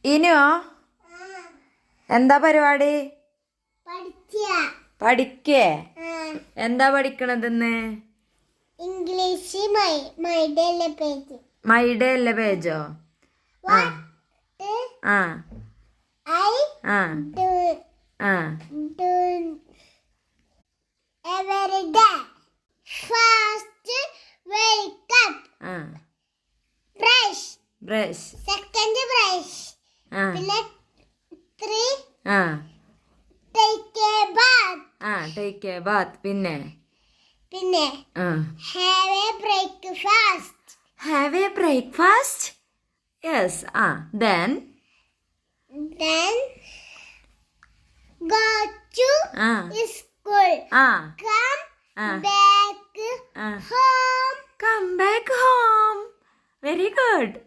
ഇനിയോ എന്താ പരിപാടി? പഠിക്കേ? എന്താ പഠിക്കണതെന്ന്? ഇംഗ്ലീഷ് മൈഡേ അല്ലേ പേജോ? ആ ആ ആ ആ every day. First, wake up. Brush. Brush. Second, brush. പിന്നെ 3, ആ take a bath. Take a bath. പിന്നെ have a breakfast. Have A breakfast. Yes. then go to school. Come back home. Come back home. Very good.